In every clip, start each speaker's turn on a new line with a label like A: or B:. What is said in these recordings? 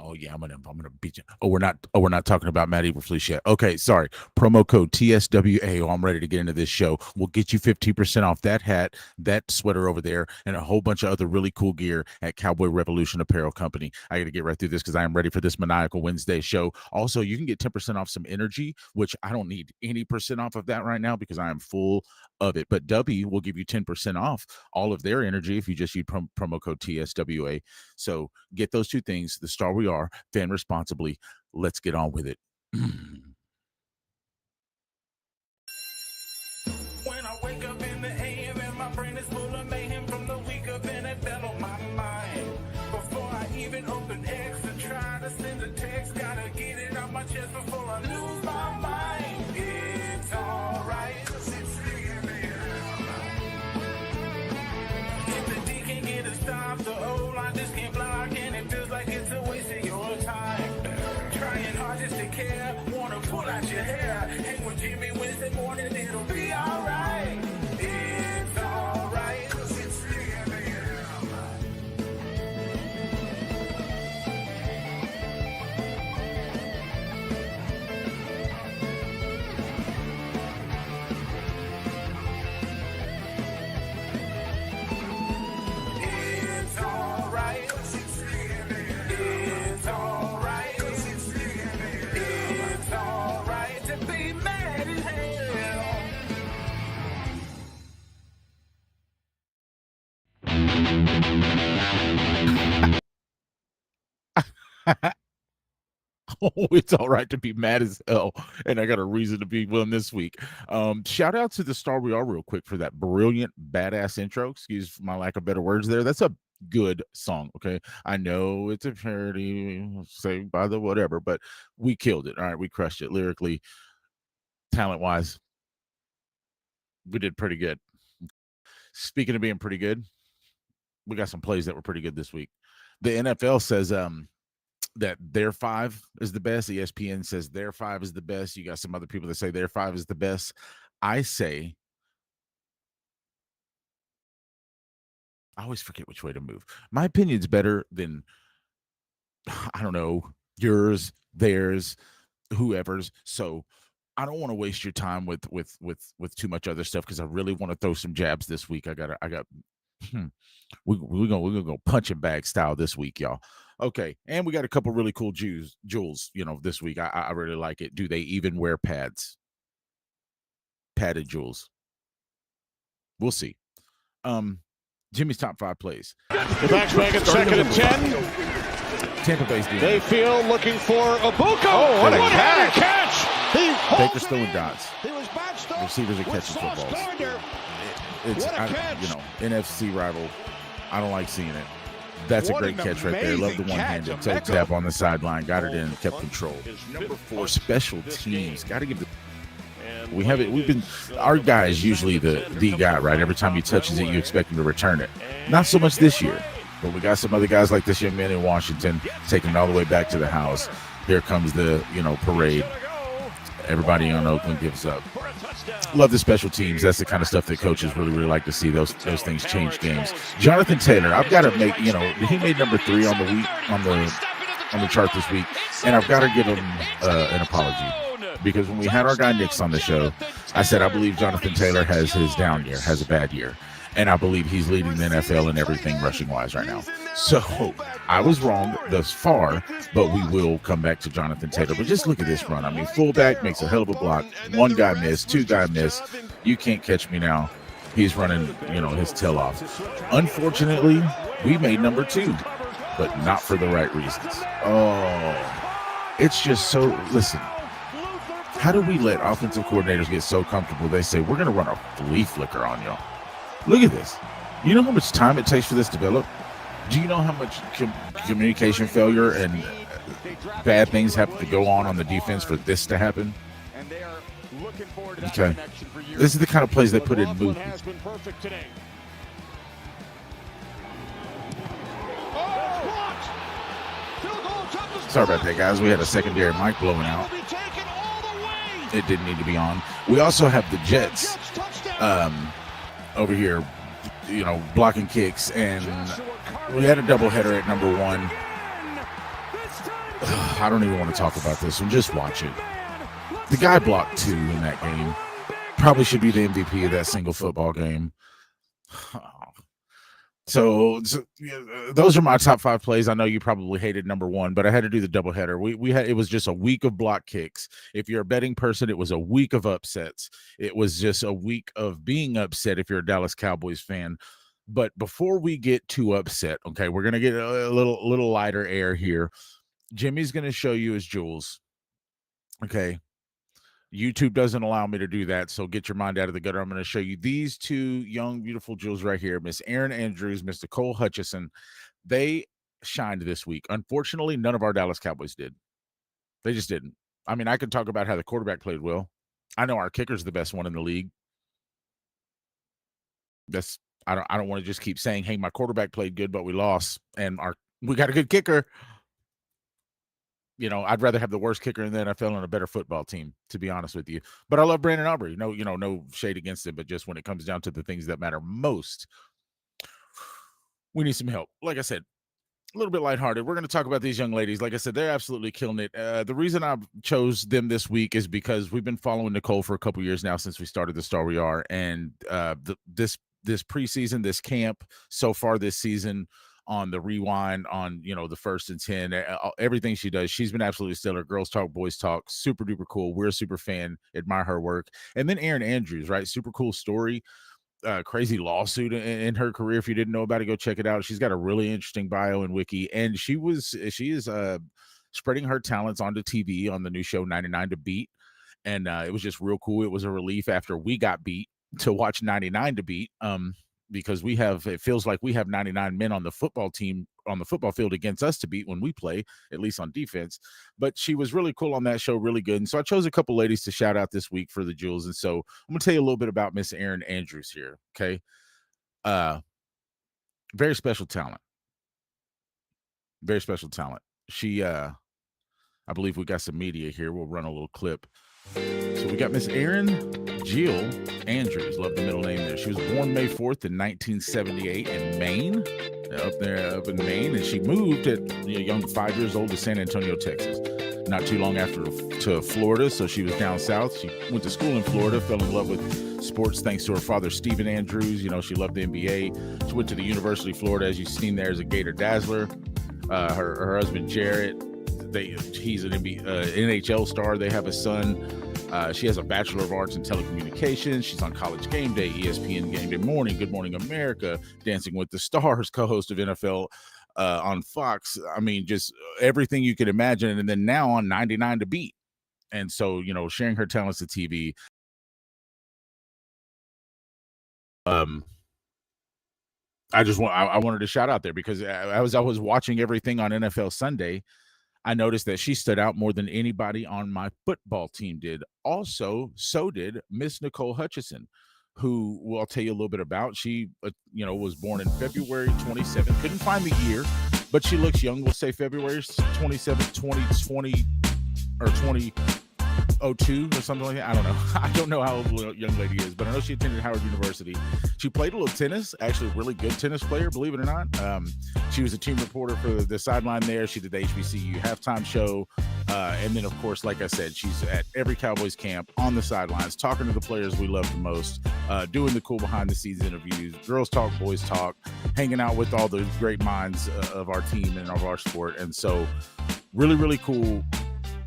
A: Oh yeah, I'm gonna beat you. Oh, we're not talking about Matt Eberflus yet. Okay, sorry. Promo code TSWA. Oh, I'm ready to get into this show. We'll get you 15% off that hat, that sweater over there, and a whole bunch of other really cool gear at Cowboy Revolution Apparel Company. I got to get right through this because I am ready for this Maniacal Wednesday show. Also, you can get 10% off some energy, which I don't need any percent off of that right now because I am full of it. But W will give you 10% off all of their energy if you just use promo code TSWA. So get those two things. The star we are, fan responsibly. Let's get on with it.
B: When I wake up in the AM and my brain is full of mayhem from the week of NFL on my mind. Before I even open X and try to send a text, gotta get it out my chest before I lose my mind. It's alright. If the D can't get a stop, the O line just can't block, and it feels like it's a waste of your time. Trying hard just to care, wanna pull out your hair. Hang with Jimmy Wednesday morning, it'll be alright. It's alright, 'cause it's AM. It's alright, 'cause it's AM. It's alright, 'cause it's AM. It's alright to be mad as hell.
A: Oh, it's all right to be mad as hell, and I got a reason to be one this week. Shout out to the star we are real quick for that brilliant, badass intro. Excuse my lack of better words there. That's a good song. Okay, I know it's a parody, saved by the whatever, but we killed it. All right, we crushed it lyrically, talent wise. We did pretty good. Speaking of being pretty good, we got some plays that were pretty good this week. The NFL says that their 5 is the best. ESPN says their 5 is the best. You got some other people that say their 5 is the best. I say, I always forget which way to move. My opinion's better than, I don't know, yours, theirs, whoever's. So I don't want to waste your time with too much other stuff because I really want to throw some jabs this week. I got we're gonna go punching bag style this week, y'all. Okay, and we got a couple really cool jewels, this week. I really like it. Do they even wear pads? Padded jewels. We'll see. Jimmy's top 5 plays.
C: The backs back at second and 10.
A: Tampa Bay's defense.
C: Mayfield looking for Ibuka.
A: Oh, what a
C: catch!
A: Baker's throwing dots.
C: He was boxed up.
A: Receivers are catching footballs. It's NFC rival. I don't like seeing it. That's a great catch right there. Love the one-handed toe tap on the sideline. Got it in, kept control. Number 4, special teams. Got to give the. We have it. We've been. Our guy is usually the guy, right? Every time he touches it, you expect him to return it. Not so much this year, but we got some other guys like this young man in Washington taking it all the way back to the house. Here comes the parade. Everybody on Oakland gives up. Love the special teams. That's the kind of stuff that coaches really, really like to see. Those things change games. Jonathan Taylor, I've got to make, he made number 3 on the week on the chart this week, and I've got to give him an apology because when we had our guy Nix on the show, I said I believe Jonathan Taylor has his down year, has a bad year, and I believe he's leading the NFL in everything rushing wise right now. So I was wrong thus far, but we will come back to Jonathan Taylor. But just look at this run. I mean, fullback makes a hell of a block. 1 guy missed, 2 guy missed. You can't catch me now. He's running, his tail off. Unfortunately, we made number 2, but not for the right reasons. Oh, it's just so, listen, how do we let offensive coordinators get so comfortable? They say, we're going to run a flea flicker on y'all. Look at this. You know how much time it takes for this to develop? Do you know how much communication failure and bad things have to go on the defense for this to happen? Okay. This is the kind of plays they put in movement. Sorry about that, guys. We had a secondary mic blowing out. It didn't need to be on. We also have the Jets over here, blocking kicks, and we had a doubleheader at number 1. I don't even want to talk about this one. Just watch it. The guy blocked 2 in that game. Probably should be the MVP of that single football game. So those are my top 5 plays. I know you probably hated number 1, but I had to do the doubleheader. It was just a week of block kicks. If you're a betting person, it was a week of upsets. It was just a week of being upset if you're a Dallas Cowboys fan. But before we get too upset, okay, we're gonna get a little lighter air here. Jimmy's gonna show you his jewels. Okay. YouTube doesn't allow me to do that, so get your mind out of the gutter. I'm going to show you these 2 young, beautiful jewels right here, Miss Erin Andrews, Mr. Cole Hutchison. They shined this week. Unfortunately, none of our Dallas Cowboys did. They just didn't. I mean, I could talk about how the quarterback played well. I know our kicker's the best one in the league. I don't want to just keep saying, hey, my quarterback played good, but we lost, and we got a good kicker. I'd rather have the worst kicker in the NFL and a better football team, to be honest with you. But I love Brandon Aubrey. No shade against him, but just when it comes down to the things that matter most, we need some help. Like I said, a little bit lighthearted. We're going to talk about these young ladies. Like I said, they're absolutely killing it. The reason I chose them this week is because we've been following Nicole for a couple years now since we started the Star We Are. And this preseason, this camp so far this season, on the rewind, on the 1st and 10, everything she does, she's been absolutely stellar. Girls talk, boys talk, super duper cool. We're a super fan, admire her work. And then Erin Andrews, right? Super cool story, crazy lawsuit in her career. If you didn't know about it, go check it out. She's got a really interesting bio and wiki, and she is spreading her talents onto TV on the new show 99 to Beat, and it was just real cool. It was a relief after we got beat to watch 99 to Beat. Because it feels like we have 99 men on the football team, on the football field against us to beat when we play, at least on defense. But she was really cool on that show, really good. And so I chose a couple ladies to shout out this week for the jewels. And so I'm going to tell you a little bit about Miss Erin Andrews here. Okay. Very special talent. Very special talent. She, I believe we got some media here. We'll run a little clip. So we got Miss Erin Jill Andrews, love the middle name there. She was born May 4th in 1978 in Maine, up in Maine, and she moved at young 5 years old to San Antonio, Texas. Not too long after to Florida, so she was down south. She went to school in Florida, fell in love with sports thanks to her father, Stephen Andrews. She loved the NBA. She went to the University of Florida, as you've seen there, as a Gator Dazzler. Her husband, Jarrett, he's an NHL star. They have a son. She has a Bachelor of Arts in Telecommunications. She's on College Game Day, ESPN Game Day Morning, Good Morning America, Dancing with the Stars, co-host of NFL on Fox. I mean, just everything you could imagine. And then now on 99 to Beat. And so, sharing her talents to TV. I wanted to shout out there because as I was watching everything on NFL Sunday, I noticed that she stood out more than anybody on my football team did. Also, so did Miss Nicole Hutchison, who I'll tell you a little bit about. She, was born in February 27th. Couldn't find the year, but she looks young. We'll say February 27th, 2020 or 2002 or something like that. I don't know. I don't know how old the young lady is, but I know she attended Howard University. She played a little tennis, actually a really good tennis player, believe it or not. She was a team reporter for the sideline there. She did the HBCU halftime show. And then, of course, like I said, she's at every Cowboys camp on the sidelines, talking to the players we love the most, doing the cool behind-the-scenes interviews, girls talk, boys talk, hanging out with all the great minds of our team and of our sport. And so really, really cool.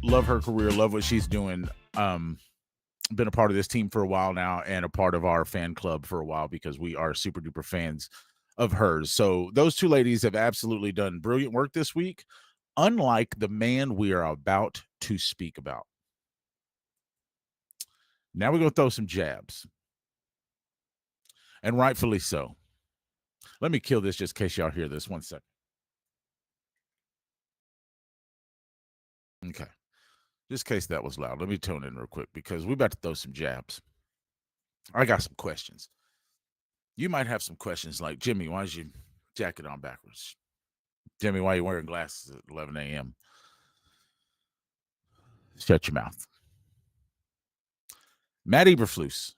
A: Love her career. Love what she's doing. Been a part of this team for a while now and a part of our fan club for a while because we are super duper fans of hers. So those 2 ladies have absolutely done brilliant work this week, unlike the man we are about to speak about. Now we're going to throw some jabs, and rightfully so. Let me kill this just in case y'all hear this. 1 second. Okay. Just in case that was loud, let me tune in real quick because we're about to throw some jabs. I got some questions. You might have some questions like, Jimmy, why is your jacket on backwards? Jimmy, why are you wearing glasses at 11 a.m.? Shut your mouth. Matt Eberflus,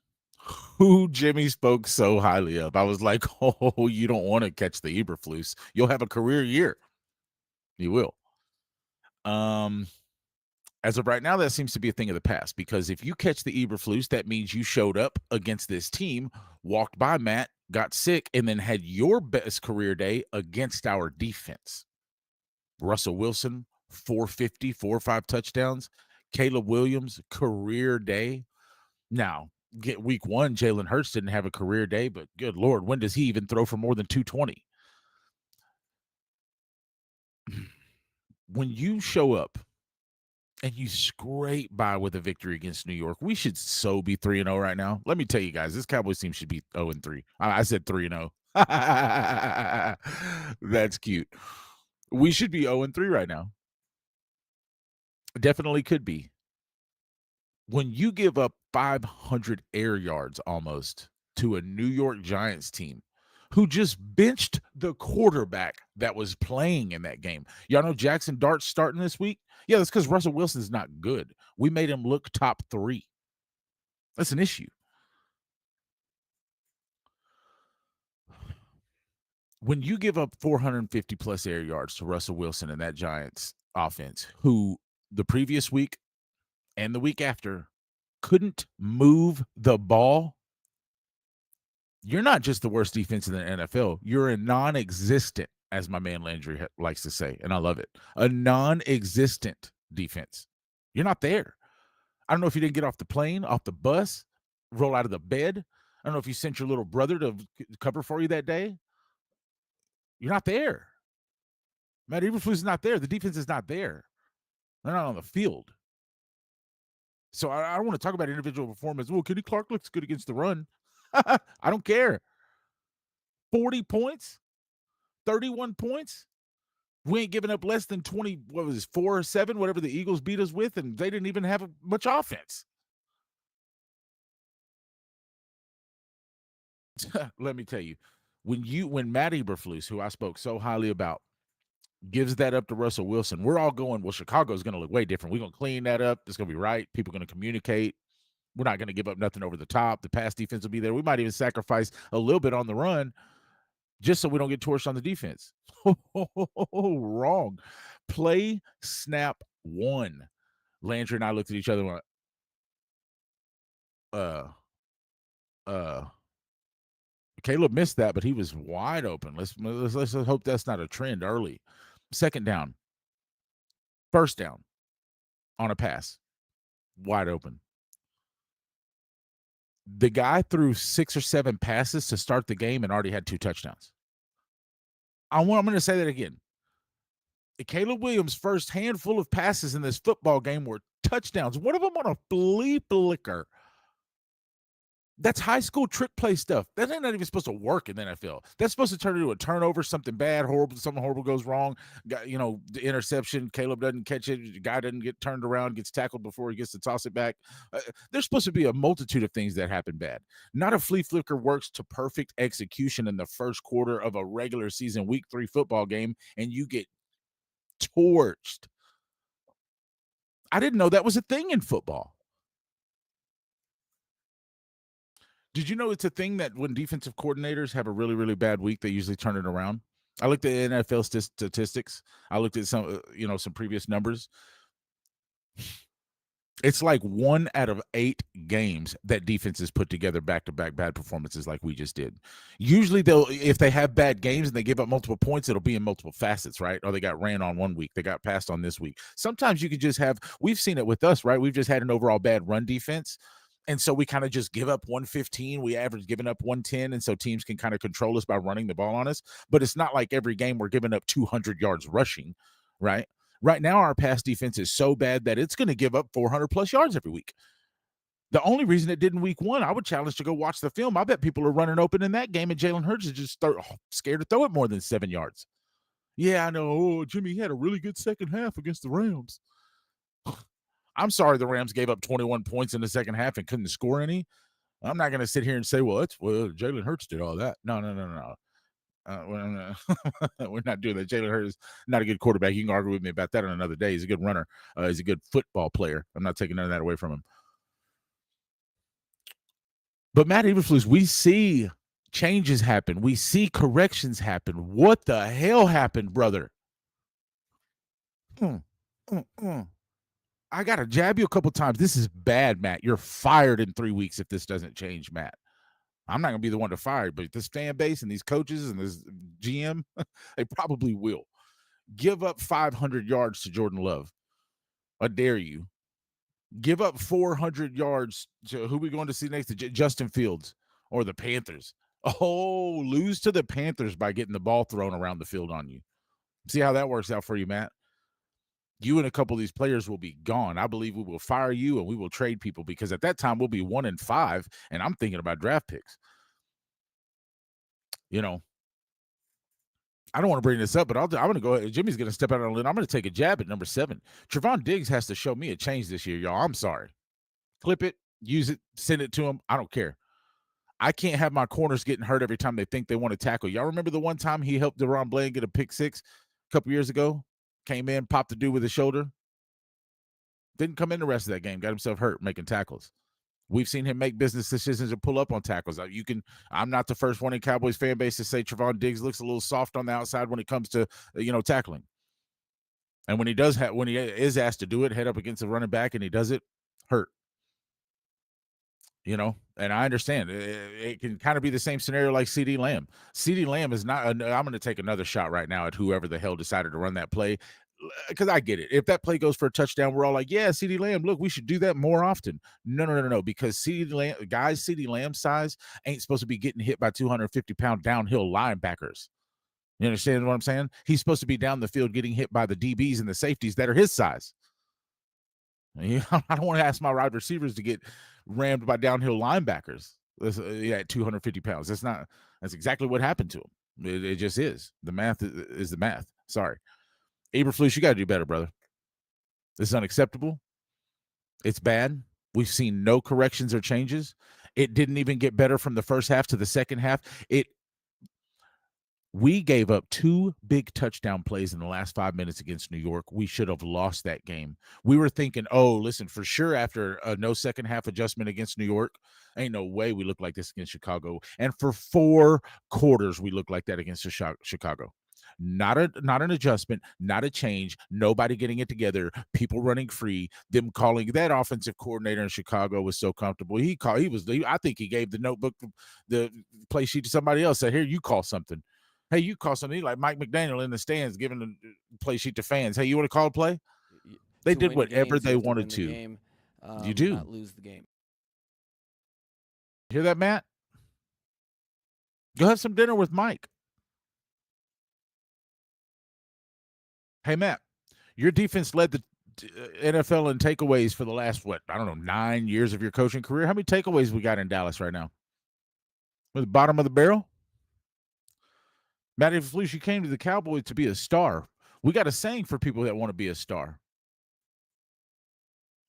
A: who Jimmy spoke so highly of. I was like, oh, you don't want to catch the Eberflus. You'll have a career year. You will. As of right now, that seems to be a thing of the past, because if you catch the Eberflus, that means you showed up against this team, walked by Matt, got sick, and then had your best career day against our defense. Russell Wilson, 450, 4 or 5 touchdowns. Caleb Williams, career day. Now, get week 1, Jalen Hurts didn't have a career day, but good Lord, when does he even throw for more than 220? When you show up and you scrape by with a victory against New York, we should so be 3-0 right now. Let me tell you guys, this Cowboys team should be 0-3. I said 3-0. That's cute. We should be 0-3 right now. Definitely could be. When you give up 500 air yards almost to a New York Giants team who just benched the quarterback that was playing in that game. Y'all know Jackson Dart's starting this week? Yeah, that's because Russell Wilson's not good. We made him look top 3. That's an issue. When you give up 450 plus air yards to Russell Wilson and that Giants offense, who the previous week and the week after couldn't move the ball, you're not just the worst defense in the NFL. You're a non-existent, as my man Landry likes to say, and I love it, a non-existent defense. You're not there. I don't know if you didn't get off the plane, off the bus, roll out of the bed. I don't know if you sent your little brother to cover for you that day. You're not there. Matt Eberflus is not there. The defense is not there. They're not on the field. So I don't want to talk about individual performance. Well, Kenny Clark looks good against the run. I don't care. 40 points, 31 points. We ain't giving up less than 20, 4 or 7, whatever the Eagles beat us with, and they didn't even have much offense. Let me tell you, when Matt Eberflus, who I spoke so highly about, gives that up to Russell Wilson, we're all going, well, Chicago's going to look way different. We're going to clean that up. It's going to be right. People are going to communicate. We're not going to give up nothing over the top. The pass defense will be there. We might even sacrifice a little bit on the run just so we don't get torched on the defense. Wrong. Play snap 1. Landry and I looked at each other and went, Caleb missed that, but he was wide open. Let's hope that's not a trend early. Second down. First down on a pass. Wide open. The guy threw 6 or 7 passes to start the game and already had 2 touchdowns. I'm going to say that again. Caleb Williams' first handful of passes in this football game were touchdowns. One of them on a flea flicker. That's high school trick play stuff. That ain't not even supposed to work in the NFL. That's supposed to turn into a turnover, something bad, horrible, something horrible goes wrong. The interception, Caleb doesn't catch it. The guy doesn't get turned around, gets tackled before he gets to toss it back. There's supposed to be a multitude of things that happen bad. Not a flea flicker works to perfect execution in the first quarter of a regular season week 3 football game, and you get torched. I didn't know that was a thing in football. Did you know it's a thing that when defensive coordinators have a really, really bad week, they usually turn it around? I looked at NFL statistics. I looked at some previous numbers. It's like 1 out of 8 games that defenses put together back-to-back bad performances like we just did. Usually if they have bad games and they give up multiple points, it'll be in multiple facets, right? Or they got ran on one week. They got passed on this week. Sometimes you could just we've seen it with us, right? We've just had an overall bad run defense. And so we kind of just give up 115. We average giving up 110. And so teams can kind of control us by running the ball on us. But it's not like every game we're giving up 200 yards rushing, right? Right now, our pass defense is so bad that it's going to give up 400 plus yards every week. The only reason it did in week 1, I would challenge to go watch the film. I bet people are running open in that game, and Jalen Hurts is just scared to throw it more than 7 yards. Yeah, I know. Oh, Jimmy had a really good second half against the Rams. I'm sorry the Rams gave up 21 points in the second half and couldn't score any. I'm not going to sit here and say, well, Jalen Hurts did all that. No. We're not doing that. Jalen Hurts is not a good quarterback. You can argue with me about that on another day. He's a good runner. He's a good football player. I'm not taking none of that away from him. But Matt Eberflus, we see changes happen. We see corrections happen. What the hell happened, brother? I got to jab you a couple times. This is bad, Matt. You're fired in 3 weeks if this doesn't change, Matt. I'm not going to be the one to fire, but this fan base and these coaches and this GM, they probably will. Give up 500 yards to Jordan Love. I dare you. Give up 400 yards to who we going to see next? To Justin Fields or the Panthers. Oh, lose to the Panthers by getting the ball thrown around the field on you. See how that works out for you, Matt? You and a couple of these players will be gone. I believe we will fire you and we will trade people because at that time we'll be 1-5, and I'm thinking about draft picks. You know, I don't want to bring this up, but I'm going to go ahead. Jimmy's going to step out on a limb. I'm going to take a jab at number 7. Trevon Diggs has to show me a change this year, y'all. I'm sorry. Clip it, use it, send it to him. I don't care. I can't have my corners getting hurt every time they think they want to tackle. Y'all remember the one time he helped DeRon Bland get a pick 6 a couple years ago? Came in, popped the dude with his shoulder. Didn't come in the rest of that game. Got himself hurt making tackles. We've seen him make business decisions and pull up on tackles. I'm not the first one in Cowboys fan base to say Trevon Diggs looks a little soft on the outside when it comes to, tackling. And when he is asked to do it, head up against a running back and he does it, hurt. And I understand it can kind of be the same scenario like CeeDee Lamb. CeeDee Lamb is not. I'm going to take another shot right now at whoever the hell decided to run that play, because I get it. If that play goes for a touchdown, we're all like, yeah, CeeDee Lamb, look, we should do that more often. No, because CeeDee Lamb size ain't supposed to be getting hit by 250-pound downhill linebackers. You understand what I'm saying? He's supposed to be down the field getting hit by the DBs and the safeties that are his size. I don't want to ask my wide receivers to get rammed by downhill linebackers at 250 pounds. That's exactly what happened to him. It just is. The math is the math. Sorry. Eberflus, you got to do better, brother. This is unacceptable. It's bad. We've seen no corrections or changes. It didn't even get better from the first half to the second half. We gave up 2 big touchdown plays in the last 5 minutes against New York. We should have lost that game. We were thinking, listen, for sure after a no second half adjustment against New York, ain't no way we look like this against Chicago. And for 4 quarters, we look like that against Chicago. Not an adjustment, not a change, nobody getting it together, people running free, them calling. That offensive coordinator in Chicago was so comfortable. I think he gave the notebook, the play sheet to somebody else, said, here, you call something. Hey, you call something like Mike McDaniel in the stands giving the play sheet to fans. Hey, you want to call a play? They did whatever they wanted to. You do.
D: Not lose the game.
A: Hear that, Matt? Go have some dinner with Mike. Hey, Matt, your defense led the NFL in takeaways for the last, 9 years of your coaching career. How many takeaways we got in Dallas right now? We're the bottom of the barrel? Matt Eberflus, you came to the Cowboys to be a star. We got a saying for people that want to be a star.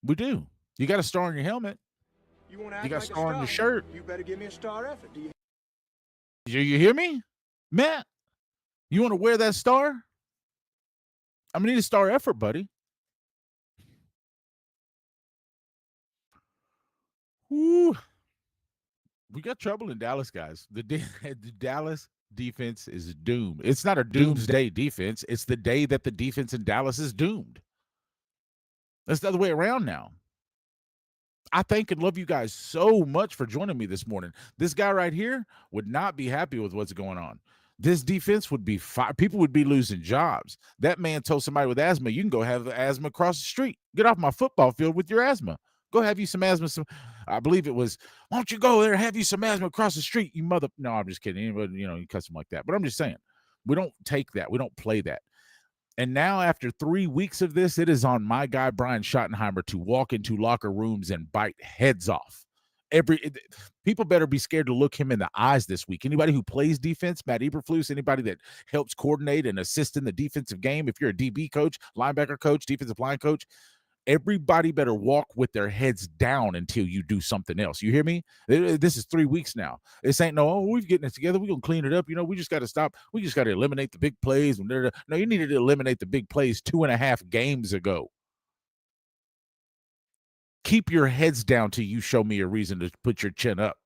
A: We do. You got a star on your helmet.
E: You got
A: a star on your shirt.
E: You better give me a star effort. Do
A: you hear me? Matt, you want to wear that star? I'm going to need a star effort, buddy. Woo. We got trouble in Dallas, guys. The Dallas defense is doomed. It's not a doomsday defense. It's the day that the defense in Dallas is doomed. That's the other way around now. I thank and love you guys so much for joining me this morning. This guy right here would not be happy with what's going on. This defense would be people would be losing jobs. That man told somebody with asthma, you can go have asthma across the street. Get off my football field with your asthma. Go have you some asthma. I believe it was, why don't you go there, have you some asthma across the street, you mother. No, I'm just kidding. Anybody, you cuss them like that. But I'm just saying, we don't take that. We don't play that. And now after 3 weeks of this, it is on my guy, Brian Schottenheimer, to walk into locker rooms and bite heads off. People better be scared to look him in the eyes this week. Anybody who plays defense, Matt Eberflus, anybody that helps coordinate and assist in the defensive game, if you're a DB coach, linebacker coach, defensive line coach, everybody better walk with their heads down until you do something else. You hear me? This is 3 weeks now. This ain't we're getting it together. We're going to clean it up. We just got to stop. We just got to eliminate the big plays. No, you needed to eliminate the big plays 2.5 games ago. Keep your heads down till you show me a reason to put your chin up.